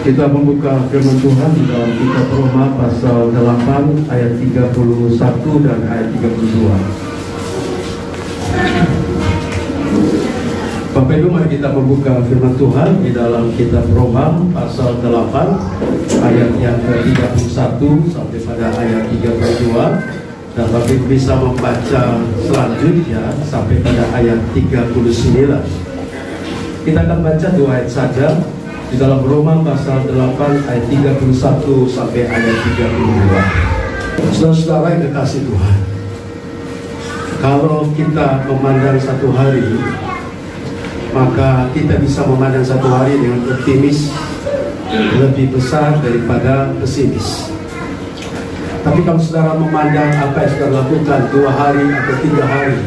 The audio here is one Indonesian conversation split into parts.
Kita membuka firman Tuhan di dalam kitab Roma pasal 8 ayat 31 dan ayat 32. Bapak Ibu, mari kita membuka firman Tuhan di dalam kitab Roma pasal 8 ayat yang ke-31 sampai pada ayat 32. Dan Bapak Ibu bisa membaca selanjutnya sampai pada ayat 39. Kita akan baca 2 ayat saja di dalam Roma pasal 8 ayat 31 sampai ayat 32. Saudara-saudara yang kekasih Tuhan, kalau kita memandang satu hari, maka kita bisa memandang satu hari dengan optimis lebih besar daripada pesimis. Tapi kalau saudara memandang apa yang saudara lakukan 2 hari atau 3 hari,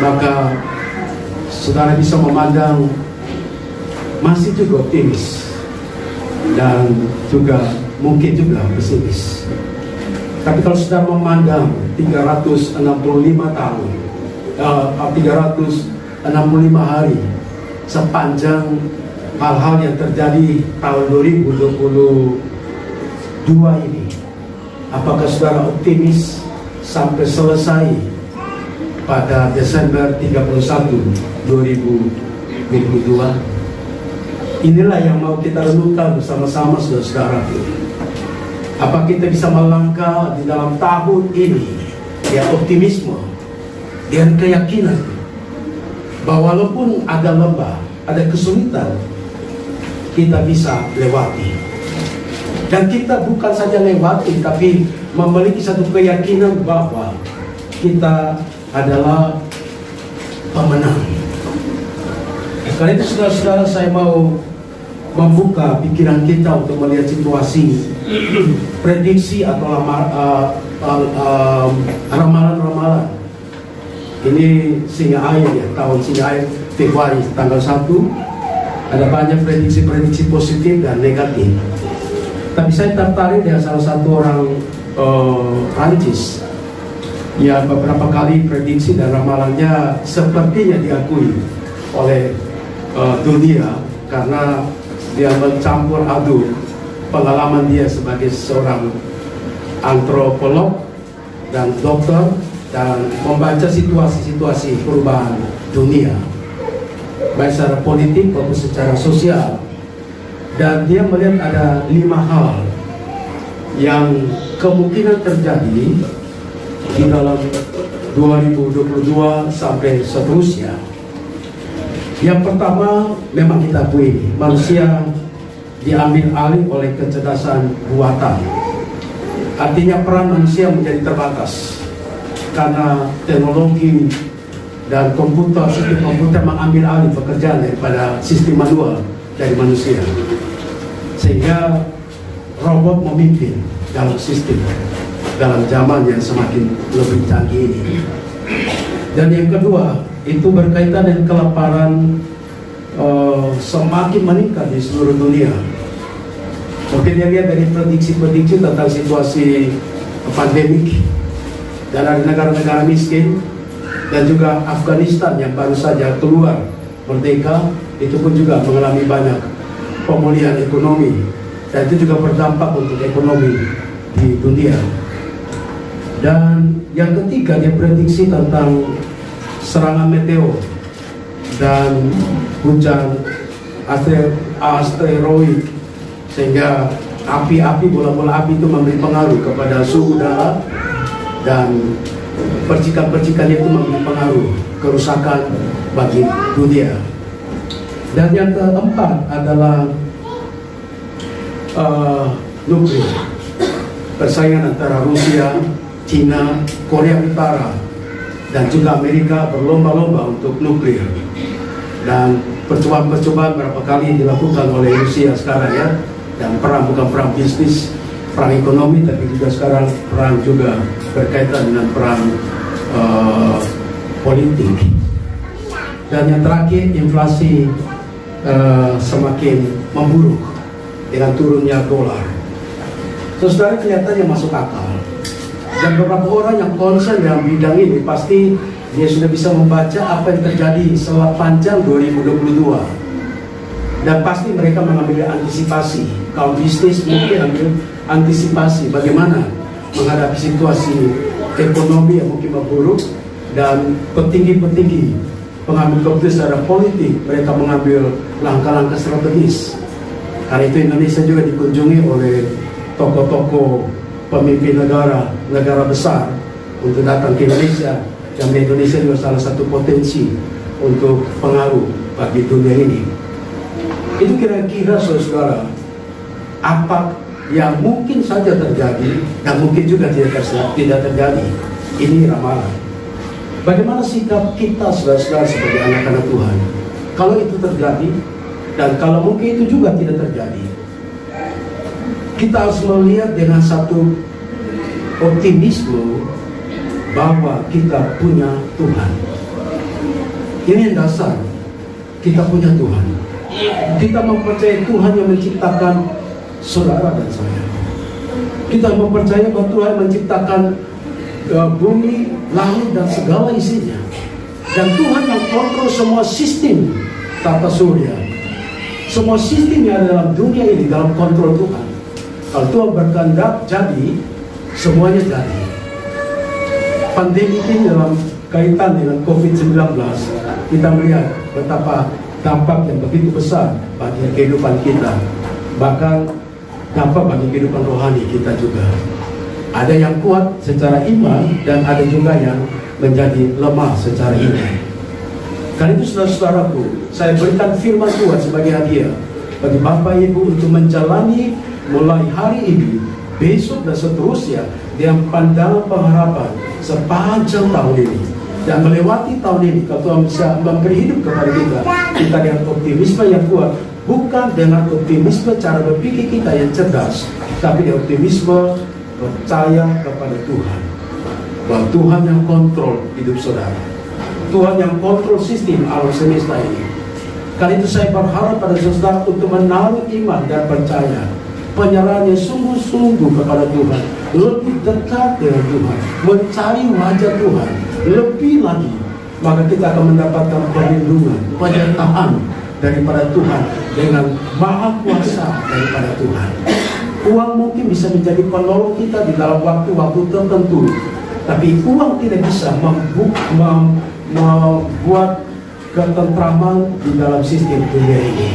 maka saudara bisa memandang masih juga optimis dan juga mungkin juga pesimis. Tapi kalau saudara memandang 365 tahun, 365 hari sepanjang hal-hal yang terjadi tahun 2022 ini, apakah saudara optimis sampai selesai pada Desember 31, 2022? Inilah yang mau kita renungkan bersama-sama saudara-saudara. Apa kita bisa melangkah di dalam tahun ini ya optimisme dengan keyakinan bahwa walaupun ada lembah, ada kesulitan, kita bisa lewati. Dan kita bukan saja lewati, tapi memiliki satu keyakinan bahwa kita adalah pemenang. Karena itu saudara-saudara, saya mau membuka pikiran kita untuk melihat situasi prediksi atau ramalan-ramalan. Ini singa air ya, tahun singa air Februari tanggal 1. Ada banyak prediksi-prediksi positif dan negatif. Tapi saya tertarik dengan salah satu orang Prancis yang beberapa kali prediksi dan ramalannya sepertinya diakui oleh dunia karena dia mencampur aduk pengalaman dia sebagai seorang antropolog dan dokter dan membaca situasi-situasi perubahan dunia baik secara politik maupun secara sosial. Dan dia melihat ada 5 hal yang kemungkinan terjadi di dalam 2022 sampai seterusnya. Yang pertama, memang kita akui manusia diambil alih oleh kecerdasan buatan. Artinya peran manusia menjadi terbatas karena teknologi dan sistem komputer mengambil alih pekerjaan daripada sistem manual dari manusia, sehingga robot memimpin dalam sistem dalam zaman yang semakin lebih canggih ini. Dan yang kedua, itu berkaitan dengan kelaparan semakin meningkat di seluruh dunia. Mungkin dia lihat dari prediksi-prediksi tentang situasi pandemik, dan ada negara-negara miskin, dan juga Afghanistan yang baru saja keluar merdeka, itu pun juga mengalami banyak pemulihan ekonomi, dan itu juga berdampak untuk ekonomi di dunia. Dan yang ketiga, dia prediksi tentang serangan meteor dan hujan asteroid, sehingga bola-bola api itu memberi pengaruh kepada suhu udara, dan percikan-percikan itu memberi pengaruh kerusakan bagi dunia. Dan yang keempat adalah nuklir, persaingan antara Rusia, Cina, Korea Utara, dan juga Amerika berlomba-lomba untuk nuklir. Dan percobaan-percobaan berapa kali dilakukan oleh Rusia sekarang ya. Dan perang bukan perang bisnis, perang ekonomi, tapi juga sekarang perang juga berkaitan dengan perang politik. Dan yang terakhir, inflasi semakin memburuk dengan turunnya dolar. Saudara, kelihatannya masuk akal. Dan beberapa orang yang concern dalam bidang ini pasti dia sudah bisa membaca apa yang terjadi sepanjang 2022. Dan pasti mereka mengambil antisipasi. Kalau bisnis mungkin ambil antisipasi bagaimana menghadapi situasi ekonomi yang mungkin memburuk. Dan petinggi-petinggi pengambil keputusan secara politik, mereka mengambil langkah-langkah strategis. Karena itu Indonesia juga dikunjungi oleh tokoh-tokoh pemimpin negara besar untuk datang ke Indonesia. Dan Indonesia juga salah satu potensi untuk pengaruh bagi dunia ini. Itu kira-kira saudara, apa yang mungkin saja terjadi dan mungkin juga tidak terjadi. Ini ramalan. Bagaimana sikap kita saudara-saudara sebagai anak-anak Tuhan kalau itu terjadi, dan kalau mungkin itu juga tidak terjadi? Kita harus melihat dengan satu optimisme bahwa kita punya Tuhan. Ini yang dasar, kita punya Tuhan. Kita mempercayai Tuhan yang menciptakan saudara dan saya. Kita mempercayai bahwa Tuhan menciptakan bumi, langit, dan segala isinya. Dan Tuhan yang kontrol semua sistem tata surya. Semua sistem yang ada dalam dunia ini dalam kontrol Tuhan. Kalau Tuhan berkehendak jadi, semuanya jadi. Pandemi ini dalam kaitan dengan COVID-19, kita melihat betapa dampak yang begitu besar bagi kehidupan kita, bahkan dampak bagi kehidupan rohani kita juga. Ada yang kuat secara iman dan ada juga yang menjadi lemah secara iman. Karena itu saudara-saudaraku, saya berikan firman Tuhan sebagai hadiah bagi Bapak Ibu untuk menjalani mulai hari ini, besok dan seterusnya dengan pandangan pengharapan sepanjang tahun ini. Dan melewati tahun ini, kalau Tuhan bisa memberi hidup kepada kita dengan optimisme yang kuat, bukan dengan optimisme cara berpikir kita yang cerdas, tapi dengan optimisme percaya kepada Tuhan, bahwa Tuhan yang kontrol hidup saudara, Tuhan yang kontrol sistem alam semesta ini. Karena itu saya berharap pada saudara untuk menaruh iman dan percaya, penyerahan yang sungguh-sungguh kepada Tuhan, lebih dekat dengan Tuhan, mencari wajah Tuhan lebih lagi, maka kita akan mendapatkan perlindungan, penyertaan daripada Tuhan dengan maha kuasa daripada Tuhan. Uang mungkin bisa menjadi penolong kita di dalam waktu-waktu tertentu, tapi uang tidak bisa membuat ketentraman di dalam sistem dunia ini.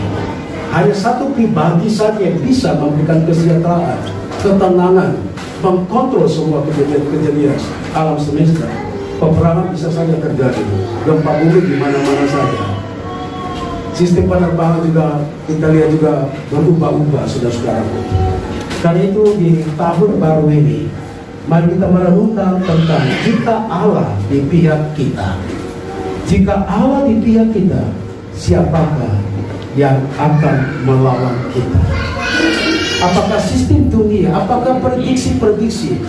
Hanya satu pribadi saja yang bisa memberikan kesejahteraan, ketenangan, mengkontrol semua kejadian alam semesta. Peperangan bisa saja terjadi, gempa bumi di mana-mana saja. Sistem penerbangan juga kita lihat juga berubah-ubah, saudara-saudara. Karena itu di tahun baru ini, mari kita merenungkan tentang jika Allah di pihak kita. Jika Allah di pihak kita, siapakah yang akan melawan kita? Apakah sistem dunia, apakah prediksi-prediksi,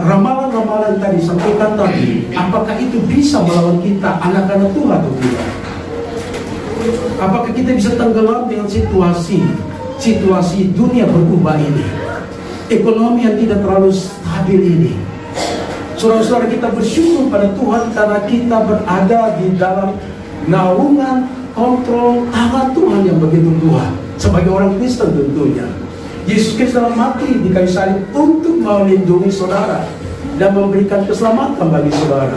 ramalan-ramalan tadi sampaikan tadi, apakah itu bisa melawan kita, anak-anak Tuhan atau tidak? Apakah kita bisa tenggelam dengan situasi dunia berubah ini, ekonomi yang tidak terlalu stabil ini? Saudara-saudara, kita bersyukur pada Tuhan karena kita berada di dalam naungan kontrol tangan Tuhan yang begitu kuat. Sebagai orang Kristen tentunya, Yesus Kristus telah mati di kayu salib untuk melindungi saudara dan memberikan keselamatan bagi saudara.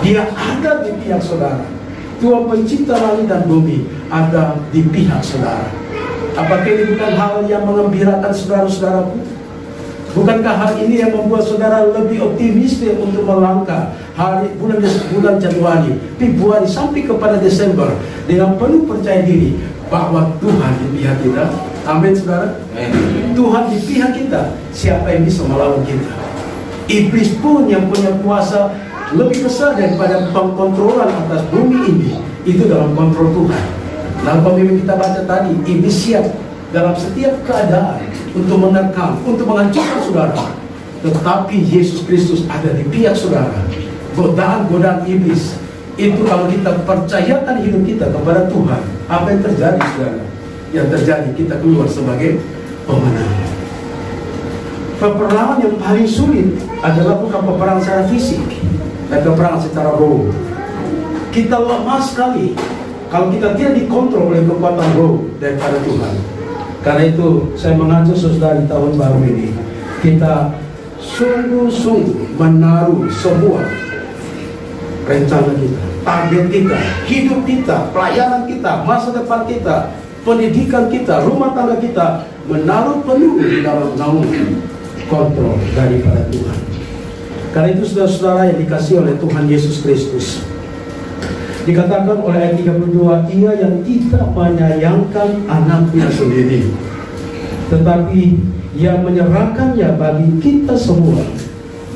Dia ada di pihak saudara. Tuhan pencipta langit dan bumi ada di pihak saudara. Apakah ini bukan hal yang mengembirakan saudara-saudaraku? Bukankah hal ini yang membuat saudara lebih optimis untuk melangkah bulan Januari, Februari sampai kepada Desember dengan penuh percaya diri bahwa Tuhan di pihak kita? Amin, saudara. Tuhan di pihak kita, siapa yang bisa melawan kita? Iblis pun yang punya kuasa lebih besar daripada pengkontrolan atas bumi ini, itu dalam kontrol Tuhan. Dalam pemimpin kita baca tadi, iblis siap dalam setiap keadaan untuk menerkam, untuk menghancurkan saudara. Tetapi Yesus Kristus ada di pihak saudara. Godaan-godaan iblis itu kalau kita percayakan hidup kita kepada Tuhan, apa yang terjadi, saudara? Yang terjadi, kita keluar sebagai pemenang. Peperangan yang paling sulit adalah bukan peperangan secara fisik, tapi peperangan secara roh. Kita lemah sekali kalau kita tidak dikontrol oleh kekuatan roh daripada Tuhan. Karena itu saya mengajak saudara di tahun baru ini, kita sungguh-sungguh menaruh semua rencana kita, target kita, hidup kita, pelayanan kita, masa depan kita, pendidikan kita, rumah tangga kita, menaruh penuh di dalam naungan kontrol daripada Tuhan. Karena itu saudara-saudara yang dikasihi oleh Tuhan Yesus Kristus, dikatakan oleh ayat 32, Ia yang tidak menyayangkan anaknya sendiri, tetapi Ia menyerahkannya bagi kita semua,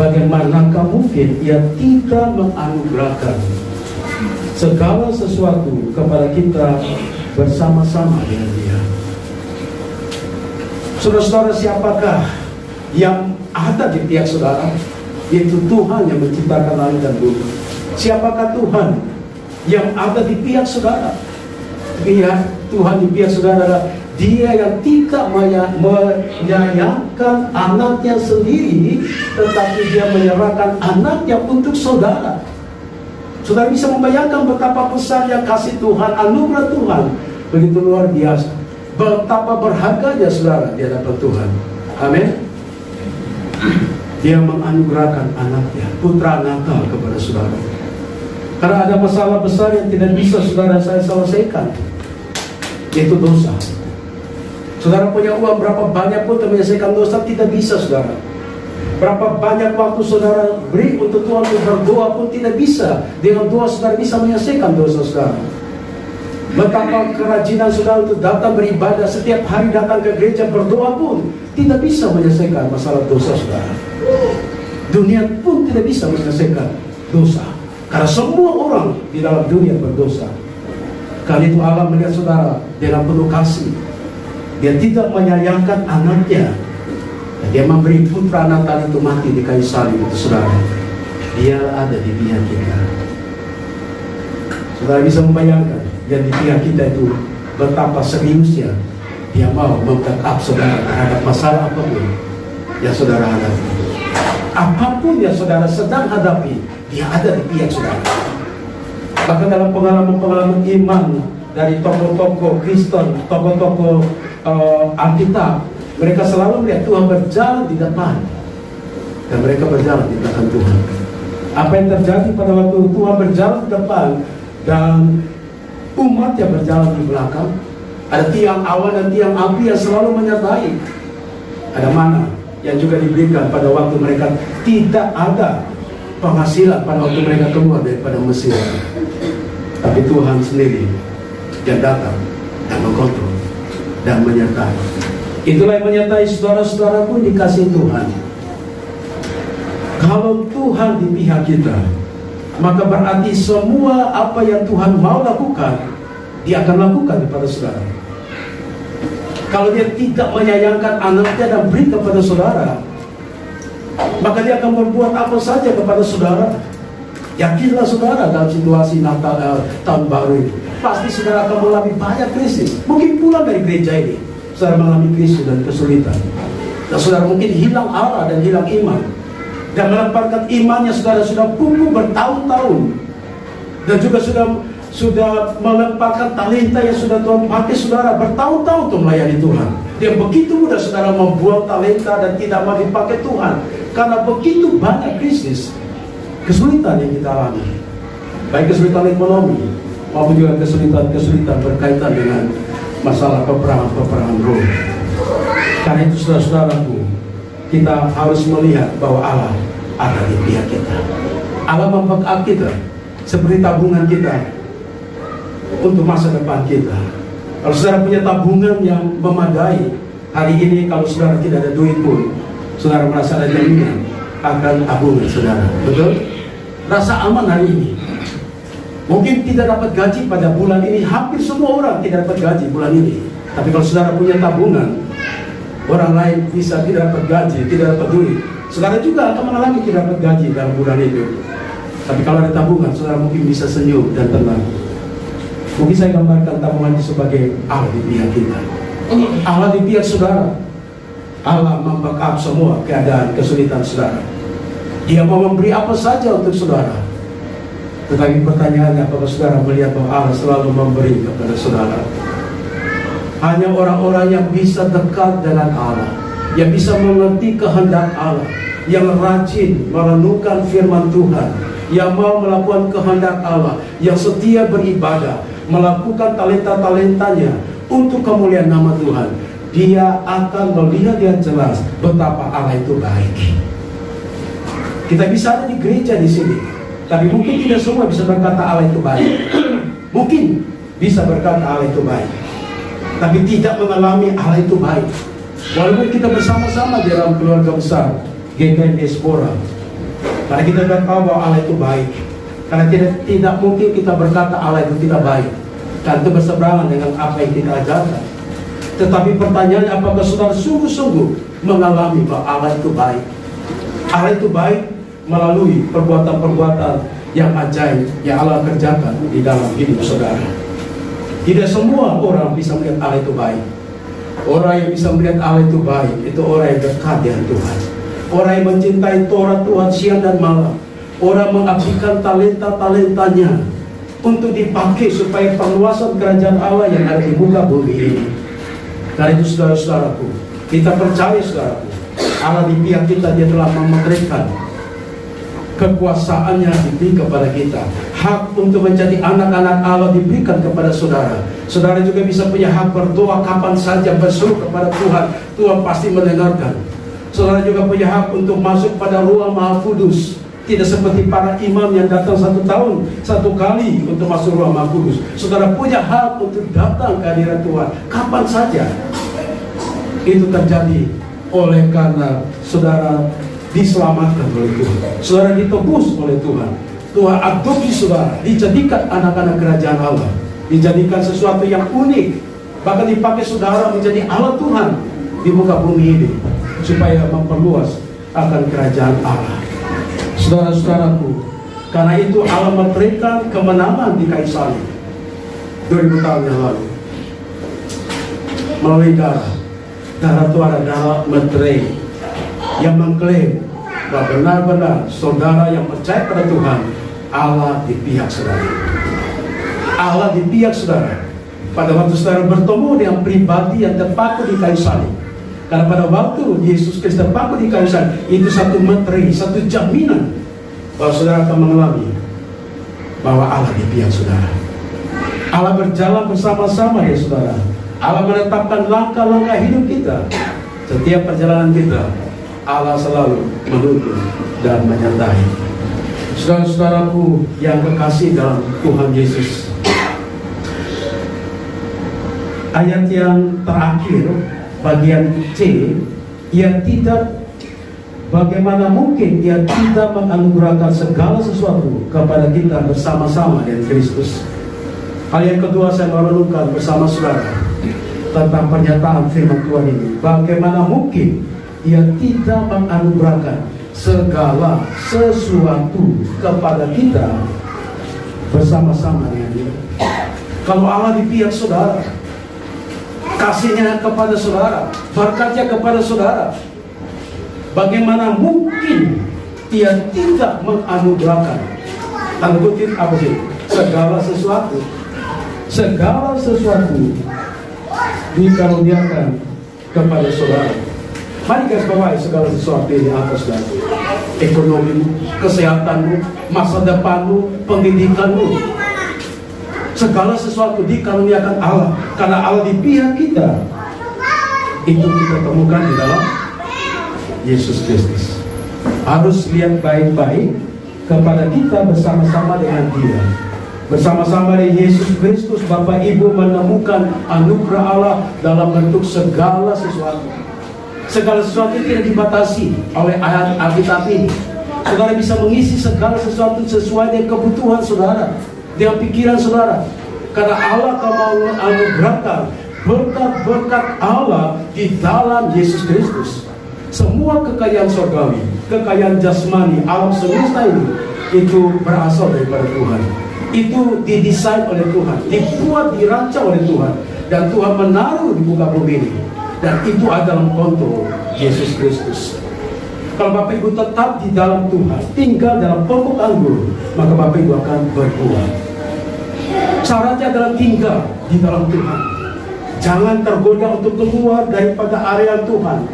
bagaimanakah mungkin Ia tidak menganugerahkan segala sesuatu kepada kita bersama-sama dengan Dia. Saudara-saudara, siapakah yang ada di pihak saudara? Yaitu Tuhan yang menciptakan langit dan bumi. Siapakah Tuhan yang ada di pihak saudara? Tuhan di pihak saudara adalah Dia yang tidak menyayangkan anaknya sendiri, tetapi Dia menyerahkan anaknya untuk saudara. Saudara bisa membayangkan betapa besarnya kasih Tuhan, anugerah Tuhan, begitu luar biasa. Betapa berharganya saudara di hadapan Tuhan. Amin. Dia menganugerahkan anaknya, putra Natal, kepada saudara. Karena ada masalah besar yang tidak bisa saudara saya selesaikan, yaitu dosa. Saudara punya uang berapa banyak pun untuk menyelesaikan dosa tidak bisa saudara. Berapa banyak waktu saudara beri untuk Tuhan untuk berdoa pun tidak bisa. Dengan doa saudara bisa menyelesaikan dosa saudara. Betapa kerajinan saudara untuk datang beribadah, setiap hari datang ke gereja berdoa pun tidak bisa menyelesaikan masalah dosa saudara. Dunia pun tidak bisa menyelesaikan dosa, karena semua orang di dalam dunia berdosa. Karena itu Allah melihat saudara dengan penuh kasih. Dia tidak menyayangkan anaknya. Dia memberi putra Natal itu mati di kayu salib itu saudara. Dia ada di pihak kita. Saudara bisa membayangkan, dan di pihak kita itu betapa seriusnya Dia mau membackup saudara terhadap masalah apapun yang saudara hadapi. Apapun yang saudara sedang hadapi, Dia ada di pihak saudara. Bahkan dalam pengalaman-pengalaman iman dari tokoh-tokoh Kristen, tokoh-tokoh Alkitab, mereka selalu melihat Tuhan berjalan di depan dan mereka berjalan di belakang Tuhan. Apa yang terjadi pada waktu Tuhan berjalan di depan dan umat yang berjalan di belakang? Ada tiang awan dan tiang api yang selalu menyertai. Ada mana yang juga diberikan pada waktu mereka tidak ada penghasilan, pada waktu mereka keluar daripada Mesir. Tapi Tuhan sendiri yang datang dan mengkontrol dan menyertai. Itulah yang menyertai saudara-saudara pun dikasih Tuhan. Kalau Tuhan di pihak kita, maka berarti semua apa yang Tuhan mau lakukan, Dia akan lakukan kepada saudara. Kalau Dia tidak menyayangkan anaknya dan beri kepada saudara, maka Dia akan berbuat apa saja kepada saudara. Yakinlah saudara, dalam situasi Natal tahun baru ini, pasti saudara akan mengalami banyak krisis. Mungkin pulang dari gereja ini, saudara mengalami krisis dan kesulitan. Dan saudara mungkin hilang arah dan hilang iman, dan melemparkan imannya saudara sudah pupuk bertahun-tahun, dan juga sudah melemparkan talenta yang sudah Tuhan pakai saudara bertahun-tahun untuk melayani Tuhan. Dia begitu mudah saudara membuang talenta dan tidak mau dipakai Tuhan, karena begitu banyak krisis, kesulitan yang kita alami, baik kesulitan ekonomi maupun juga kesulitan berkaitan dengan masalah peperangan roh. Karena itu saudara-saudaraku, kita harus melihat bahwa Allah ada di pihak kita. Allah membackup kita seperti tabungan kita untuk masa depan kita. Kalau saudara punya tabungan yang memadai, hari ini kalau saudara tidak ada duit pun, saudara merasa ada jaminan akan tabungan saudara. Betul? Rasa aman hari ini. Mungkin tidak dapat gaji pada bulan ini, hampir semua orang tidak dapat gaji bulan ini. Tapi kalau saudara punya tabungan, orang lain bisa tidak dapat gaji, tidak dapat duit, saudara juga akan mengalami tidak dapat gaji dalam bulan itu. Tapi kalau ada tabungan, saudara mungkin bisa senyum dan tenang. Mungkin saya gambarkan tabungan itu sebagai Allah di pihak kita, Allah di pihak saudara. Allah membackup semua keadaan kesulitan saudara. Dia mau memberi apa saja untuk saudara. Tetapi pertanyaannya, apakah saudara melihat bahwa Allah selalu memberi kepada saudara? Hanya orang-orang yang bisa dekat dengan Allah, yang bisa mengerti kehendak Allah, yang rajin merenungkan firman Tuhan, yang mau melakukan kehendak Allah, yang setia beribadah, melakukan talenta-talentanya untuk kemuliaan nama Tuhan, dia akan melihat dengan jelas betapa Allah itu baik. Kita bisa ada di gereja di sini, tapi mungkin tidak semua bisa berkata Allah itu baik. Mungkin bisa berkata Allah itu baik, tapi tidak mengalami Allah itu baik. Walaupun kita bersama-sama di dalam keluarga besar GKI Diaspora, karena kita sudah tahu bahwa Allah itu baik. Karena tidak mungkin kita berkata Allah itu tidak baik, karena itu berseberangan dengan apa yang kita ajarkan. Tetapi pertanyaannya, apakah saudara sungguh-sungguh mengalami bahwa Allah itu baik? Allah itu baik melalui perbuatan-perbuatan yang ajaib yang Allah kerjakan di dalam hidup saudara. Tidak semua orang bisa melihat Allah itu baik. Orang yang bisa melihat Allah itu baik, itu orang yang dekat dengan Tuhan. Orang yang mencintai Taurat Tuhan siang dan malam. Orang mengabdikan talenta-talentanya untuk dipakai supaya perluasan kerajaan Allah yang ada di muka bumi ini. Karena itu saudara-saudaraku, kita percaya saudaraku, Allah di pihak kita, dia telah memberikan kekuasaannya diberi kepada kita. Hak untuk menjadi anak-anak Allah diberikan kepada saudara. Saudara juga bisa punya hak berdoa kapan saja, berseru kepada Tuhan. Tuhan pasti mendengarkan. Saudara juga punya hak untuk masuk pada ruang Maha Kudus. Tidak seperti para imam yang datang 1 tahun 1 kali untuk masuk ruang Maha Kudus. Saudara punya hak untuk datang ke hadirat Tuhan kapan saja. Itu terjadi oleh karena saudara diselamatkan oleh Tuhan. Saudara ditebus oleh Tuhan. Tuhan adopsi saudara, dijadikan anak-anak kerajaan Allah, dijadikan sesuatu yang unik, bahkan dipakai saudara menjadi alat Tuhan di muka bumi ini, supaya memperluas akan kerajaan Allah. Saudara-saudaraku, karena itu Allah memberikan kemenangan di kayu salib 2000 tahun yang lalu melalui darah Tuhan adalah materai yang mengklaim bahwa benar-benar saudara yang percaya pada Tuhan, Allah di pihak saudara. Allah di pihak saudara. Pada waktu saudara bertemu dengan pribadi yang terpaku di kayu salib, karena pada waktu Yesus Kristus terpaku di kayu salib, itu satu materai, satu jaminan bahwa saudara akan mengalami bahwa Allah di pihak saudara. Allah berjalan bersama-sama ya saudara. Allah menetapkan langkah-langkah hidup kita. Setiap perjalanan kita, Allah selalu menuntun dan menyertai. Saudara-saudaraku yang kekasih dalam Tuhan Yesus, ayat yang terakhir bagian C, ia tidak, bagaimana mungkin ia tidak menganugerahkan segala sesuatu kepada kita bersama-sama dengan Kristus. Hal yang kedua saya merenungkan bersama saudara tentang pernyataan firman Tuhan ini. Bagaimana mungkin ia tidak menganugerahkan segala sesuatu kepada kita bersama-sama dengan dia. Kalau Allah di pihak saudara, kasihnya kepada saudara, berkatnya kepada saudara, bagaimana mungkin ia tidak menganugerahkan, tanda kutip apa sih, segala sesuatu dikaruniakan kepada saudara. Mari garis bawahi segala sesuatu ini apa saudara? Ekonomimu, kesehatanmu, masa depanmu, pendidikanmu, segala sesuatu dikaruniakan Allah. Karena Allah di pihak kita, itu kita temukan di dalam Yesus Kristus. Harus lihat baik-baik kepada kita bersama-sama dengan Dia. Bersama-sama dengan Yesus Kristus, Bapak Ibu menemukan anugerah Allah dalam bentuk segala sesuatu. Segala sesuatu tidak dibatasi oleh ayat Alkitab ini. Saudara bisa mengisi segala sesuatu sesuai dengan kebutuhan saudara, dengan pikiran saudara. Karena Allah akan menganugerahkan berkat-berkat Allah di dalam Yesus Kristus. Semua kekayaan surgawi, kekayaan jasmani, alam semesta ini, itu berasal daripada Tuhan. Itu didesain oleh Tuhan, dibuat, dirancang oleh Tuhan, dan Tuhan menaruh di muka bumi ini. Dan itu adalah kontrol Yesus Kristus. Kalau Bapak Ibu tetap di dalam Tuhan, tinggal dalam pokok anggur, maka Bapak Ibu akan berbuah. Syaratnya adalah tinggal di dalam Tuhan. Jangan tergoda untuk keluar daripada area Tuhan.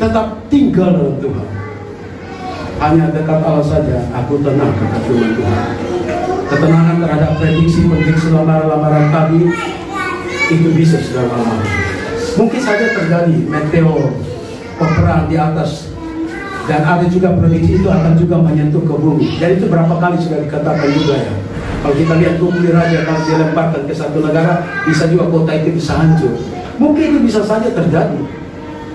Tetap tinggal dalam Tuhan. Hanya dekat Allah saja aku tenang, kata firman Tuhan. Ketenangan terhadap prediksi lamaran-lamaran tadi itu bisa sudah lama. Mungkin saja terjadi meteor peperangan di atas, dan ada juga prediksi itu akan juga menyentuh ke bumi. Dan itu berapa kali sudah dikatakan juga ya. Kalau kita lihat bumi raja kalau dilemparkan ke satu negara, bisa juga kota itu bisa hancur. Mungkin itu bisa saja terjadi.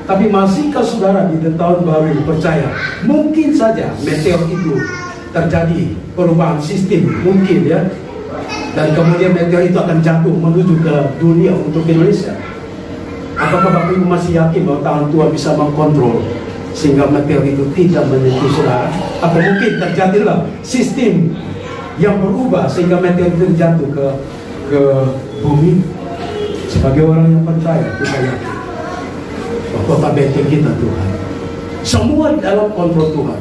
Tapi masihkah saudara di tahun baru ini percaya mungkin saja meteor itu terjadi perubahan sistem, mungkin ya, dan kemudian meteor itu akan jatuh menuju ke dunia untuk Indonesia? Apakah Bapak Ibu masih yakin bahwa tangan Tuhan bisa mengkontrol sehingga meteor itu tidak menyentuh saudara? Atau mungkin terjadilah sistem yang berubah sehingga meteor itu jatuh ke bumi? Sebagai orang yang percaya, kita yakin kota benteng kita Tuhan, semua di dalam kontrol Tuhan.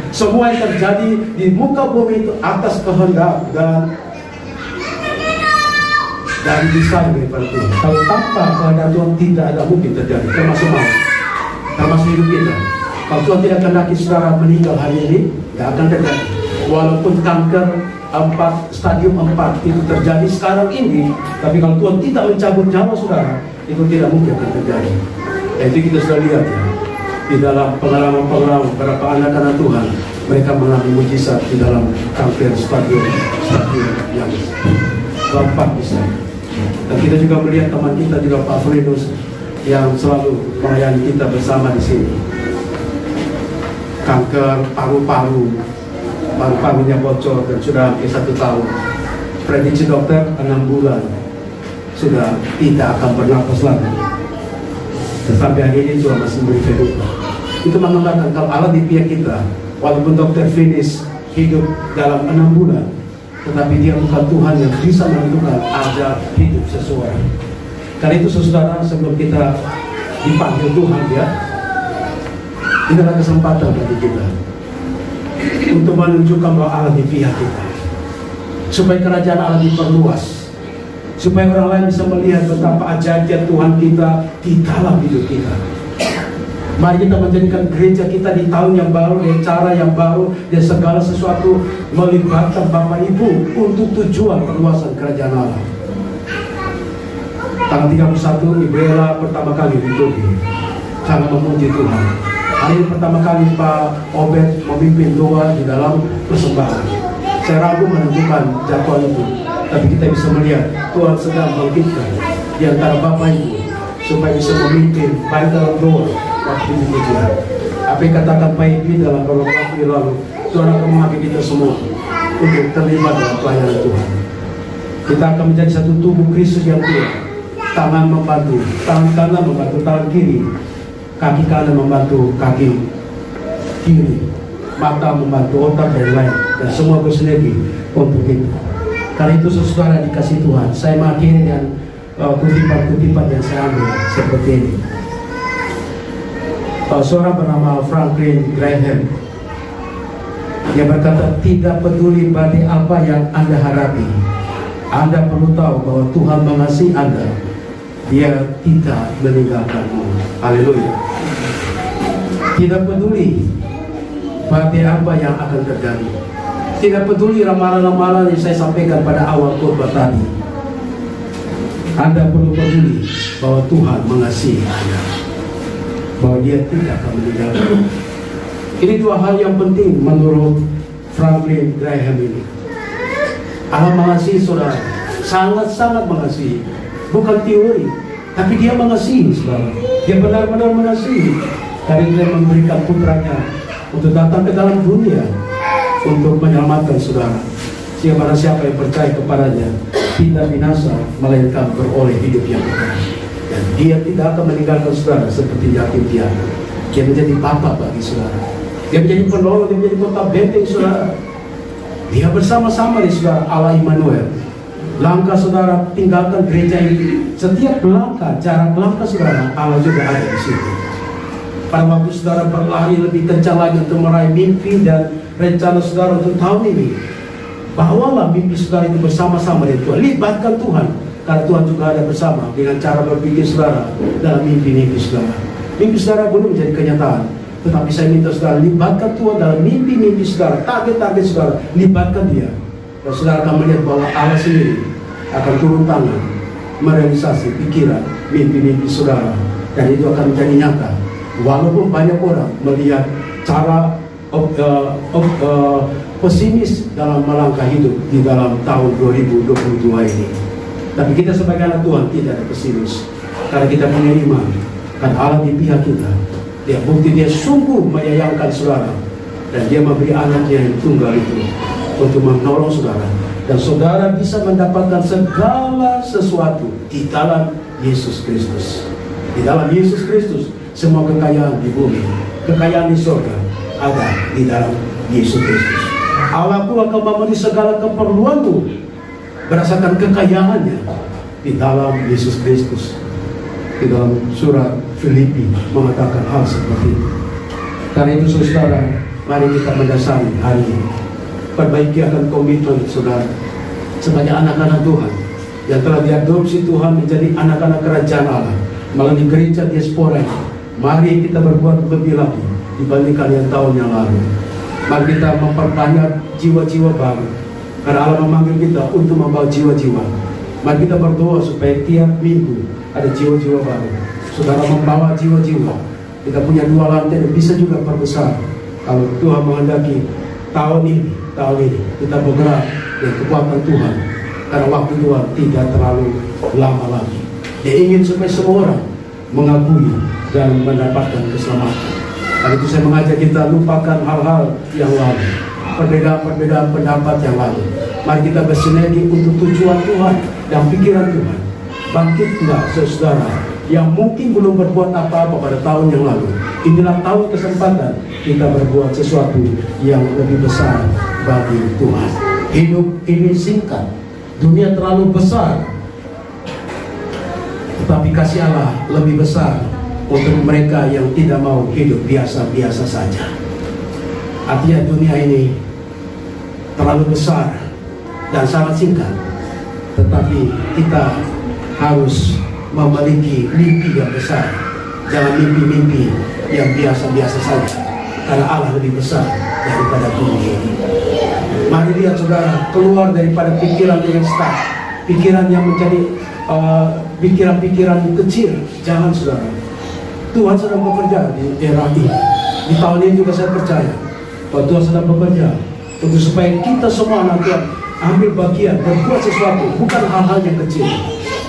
Semua yang terjadi di muka bumi itu atas kehendak dan desain daripada Tuhan. Kalau tanpa kehendak Tuhan tidak ada mungkin terjadi, termasuk maut, termasuk hidup kita. Kalau Tuhan tidak kehendaki saudara meninggal hari ini, tidak akan terjadi. Walaupun kanker stadium 4 itu terjadi sekarang ini, tapi kalau Tuhan tidak mencabut nyawa saudara, itu tidak mungkin akan terjadi. Itu kita sudah lihat ya, di dalam pengalaman-pengalaman beberapa anak-anak Tuhan, mereka mengalami mujizat di dalam kanker stadium yang keempat bisa. Dan kita juga melihat teman kita juga Pak Frenus yang selalu melayani kita bersama di sini. Kanker paru-parunya bocor dan sudah hampir 1 tahun. Prediksi dokter 6 bulan sudah tidak akan bernapas lagi. Sampai hari ini Tuhan masih memberi kehidupan. Itu mengatakan kalau Allah di pihak kita, walaupun dokter finish hidup dalam 6 bulan, tetapi dia bukan Tuhan yang bisa menentukan ada hidup sesuai. Karena itu saudara, sebelum kita dipanggil Tuhan ya, ini adalah kesempatan bagi kita untuk menunjukkan bahwa Allah di pihak kita, supaya kerajaan Allah diperluas, supaya orang lain bisa melihat betapa ajaib Tuhan kita di dalam hidup kita. Mari kita menjadikan gereja kita di tahun yang baru, dengan cara yang baru, dan segala sesuatu melibatkan Bapak Ibu untuk tujuan perluasan kerajaan Allah. Tanggal 31 Ibu Ella pertama kali di Turki, sangat memuji Tuhan. Hari ini pertama kali Pak Obed memimpin doa di dalam persembahan. Saya ragu menentukan jadwal itu, tapi kita bisa melihat Tuhan sedang bangkitkan di antara Bapak Ibu supaya bisa memimpin baik dalam doa waktu di pujian. Apa yang katakan Pak Ibu dalam beberapa waktu lalu, Tuhan akan mengajak kita semua untuk terlibat dalam pelayanan Tuhan. Kita akan menjadi satu tubuh Kristus yang kuat. Tangan membantu, tangan kanan membantu tangan kiri, kaki kanan membantu kaki kiri, mata membantu otak dan lain, dan semua bersinergi untuk itu. Karena itu saudara dikasih Tuhan, saya mengakhiri dengan kutipan-kutipan yang saya ambil seperti ini. Seorang bernama Franklin Graham, dia berkata, tidak peduli badai apa yang Anda hadapi, Anda perlu tahu bahwa Tuhan mengasihi Anda. Dia tidak meninggalkanmu. Haleluya. Tidak peduli badai apa yang akan terjadi, tidak peduli ramalan-ramalan yang saya sampaikan pada awal khotbah tadi. Anda perlu peduli bahwa Tuhan mengasihi Anda, bahwa Dia tidak akan meninggalkan. Ini 2 hal yang penting menurut Franklin Graham ini. Allah mengasihi saudara, sangat-sangat mengasihi. Bukan teori, tapi Dia mengasihi saudara. Dia benar-benar mengasihi. Karena Dia memberikan putranya untuk datang ke dalam dunia untuk menyelamatkan saudara. Sehingga siapa yang percaya kepadanya tidak binasa, melainkan beroleh hidup yang kekal. Dan Dia tidak akan meninggalkan saudara seperti yatim piatu. Dia menjadi bapa bagi saudara. Dia menjadi penolong, dia menjadi kota benteng saudara. Dia bersama-sama di saudara, Allah Immanuel. Langkah saudara tinggalkan gereja ini, setiap langkah, jarak langkah saudara, Allah juga ada di situ. Pada waktu saudara berlari lebih kencang lagi untuk meraih mimpi dan rencana saudara untuk tahun ini, bawalah mimpi saudara itu bersama-sama dengan Tuhan. Libatkan Tuhan, karena Tuhan juga ada bersama dengan cara berpikir saudara dalam mimpi-mimpi saudara. Mimpi saudara belum menjadi kenyataan, tetapi saya minta saudara libatkan Tuhan dalam mimpi-mimpi saudara, target-target saudara, libatkan Dia. Dan saudara akan melihat bahwa Allah sendiri akan turun tangan merealisasi pikiran, mimpi-mimpi saudara, dan itu akan menjadi nyata. Walaupun banyak orang melihat cara pesimis dalam melangkah hidup di dalam tahun 2022 ini, tapi kita sebagai anak Tuhan tidak ada pesimis, karena kita punya iman, karena Allah di pihak kita. Dia bukti Dia sungguh menyayangkan saudara, dan Dia memberi anaknya yang tunggal itu untuk menolong saudara, dan saudara bisa mendapatkan segala sesuatu di dalam Yesus Kristus. Di dalam Yesus Kristus semua kekayaan di bumi, kekayaan di surga ada di dalam Yesus Kristus. Allah pun akan memenuhi segala keperluanmu berdasarkan kekayaannya di dalam Yesus Kristus. Di dalam surat Filipi mengatakan hal seperti itu. Karena itu saudara, mari kita mendasari hari ini, perbaiki akan komitmen saudara sebagai anak-anak Tuhan yang telah diadopsi Tuhan menjadi anak-anak kerajaan Allah melalui gereja diaspora ini. Mari kita berbuat lebih lagi dibandingkan yang tahun yang lalu. Mari kita memperbanyak jiwa-jiwa baru, karena Allah memanggil kita untuk membawa jiwa-jiwa. Mari kita berdoa supaya tiap minggu ada jiwa-jiwa baru. Saudara membawa jiwa-jiwa. Kita punya 2 lantai dan bisa juga perbesar. Kalau Tuhan menghendaki tahun ini kita bergerak dengan kekuatan Tuhan, karena waktu Tuhan tidak terlalu lama lagi. Dia ingin supaya semua orang mengakui dan mendapatkan keselamatan. Karena itu saya mengajak kita lupakan hal-hal yang lalu, perbedaan-perbedaan pendapat yang lalu. Mari kita bersinergi untuk tujuan Tuhan dan pikiran Tuhan. Bangkitlah saudara yang mungkin belum berbuat apa-apa pada tahun yang lalu. Inilah tahun kesempatan kita berbuat sesuatu yang lebih besar bagi Tuhan. Hidup ini singkat, dunia terlalu besar, tetapi kasih Allah lebih besar untuk mereka yang tidak mau hidup biasa-biasa saja. Artinya dunia ini terlalu besar dan sangat singkat, tetapi kita harus memiliki mimpi yang besar. Jangan mimpi-mimpi yang biasa-biasa saja, karena Allah lebih besar daripada dunia ini. Mari lihat saudara, keluar daripada pikiran yang stuck, pikiran yang menjadi pikiran-pikiran kecil. Jangan saudara. Tuhan sedang bekerja di era ini. Di tahun ini juga saya percaya bahwa Tuhan sedang bekerja untuk supaya kita semua anak Tuhan ambil bagian, berbuat sesuatu, bukan hal-hal yang kecil.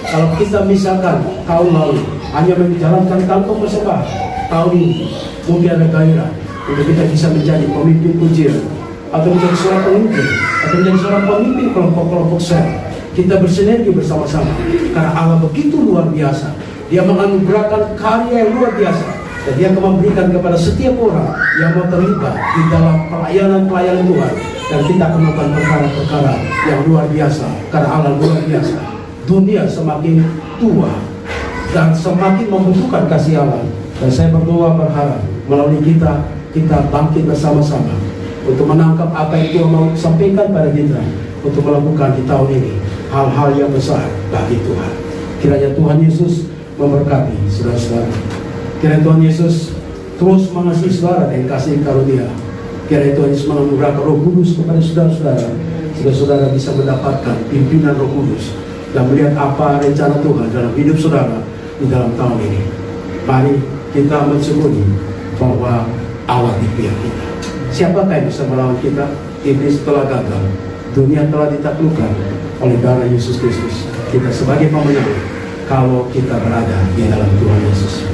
Kalau kita misalkan tahun lalu hanya menjalankan kantong persembahan, tahun ini mungkin ada gairah untuk kita bisa menjadi pemimpin pujian, atau menjadi seorang pemimpin, atau menjadi seorang pemimpin kelompok-kelompok sel. Kita bersinergi bersama-sama, karena Allah begitu luar biasa. Dia menganugerahkan karya yang luar biasa, dan Dia akan memberikan kepada setiap orang yang mau terlibat di dalam pelayanan Tuhan. Dan kita akan melakukan perkara-perkara yang luar biasa, karena Allah luar biasa. Dunia semakin tua dan semakin membutuhkan kasih Allah. Dan saya berdoa berharap melalui kita bangkit bersama-sama untuk menangkap apa yang Tuhan mau sampaikan pada kita, untuk melakukan di tahun ini hal-hal yang besar bagi Tuhan. Kiranya Tuhan Yesus memberkati saudara-saudara. Kiranya Tuhan Yesus terus mengasihi saudara dengan kasih karunia. Kiranya Tuhan Yesus menganugerahkan Roh Kudus kepada saudara-saudara, sehingga saudara bisa mendapatkan pimpinan Roh Kudus dan melihat apa rencana Tuhan dalam hidup saudara di dalam tahun ini. Mari kita mensyukuri bahwa Allah di pihak kita. Siapakah yang bisa melawan kita? Iblis telah gagal, dunia telah ditaklukkan oleh darah Yesus Kristus. Kita sebagai pemenang kalau kita berada di dalam Tuhan Yesus.